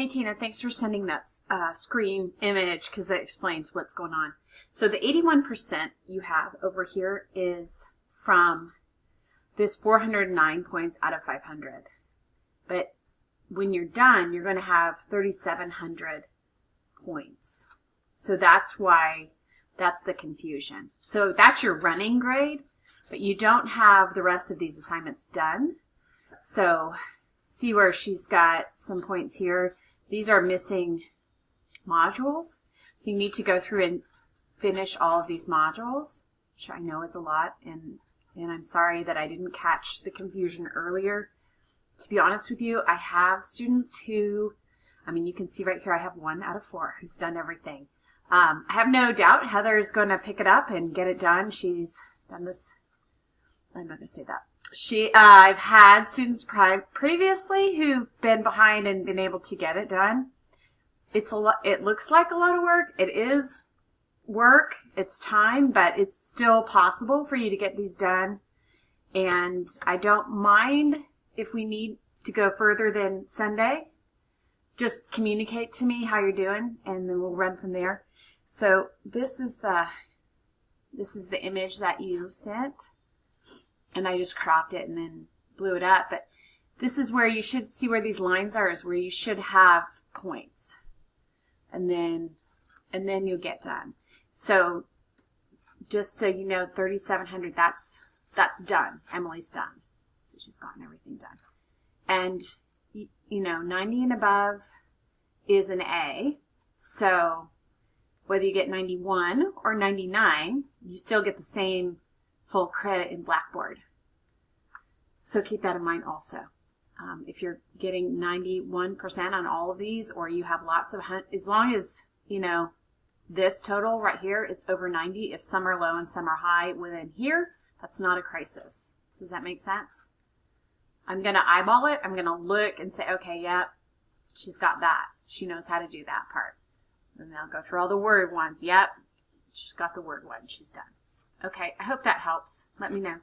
Hey Tina, thanks for sending that screen image because it explains what's going on. So the 81% you have over here is from this 409 points out of 500. But when you're done, you're going to have 3,700 points. So that's why that's the confusion. So that's your running grade, but you don't have the rest of these assignments done. So see where she's got some points here. These are missing modules. So you need to go through and finish all of these modules, which I know is a lot. And I'm sorry that I didn't catch the confusion earlier. To be honest with you, I have students who, you can see right here, I have 1 out of 4 who's done everything. I have no doubt Heather's going to pick it up and get it done. She's done this. I'm not going to say that. I've had students previously who've been behind and been able to get it done. It's a lot. It looks like a lot of work. It is work. It's time, but it's still possible for you to get these done. And I don't mind if we need to go further than Sunday. Just communicate to me how you're doing, and then we'll run from there. So this is the image that you sent. And I just cropped it and then blew it up. But this is where you should see where these lines are, is where you should have points. And then you'll get done. So just so you know, 3,700, that's done. Emily's done. So she's gotten everything done. And, 90 and above is an A. So whether you get 91 or 99, you still get the same full credit in Blackboard. So keep that in mind also. If you're getting 91% on all of these, or you have lots of, as long as, this total right here is over 90, if some are low and some are high within here, that's not a crisis. Does that make sense? I'm going to eyeball it. I'm going to look and say, okay, yep, she's got that. She knows how to do that part. And then I'll go through all the word ones. Yep, she's got the word one. She's done. Okay, I hope that helps. Let me know.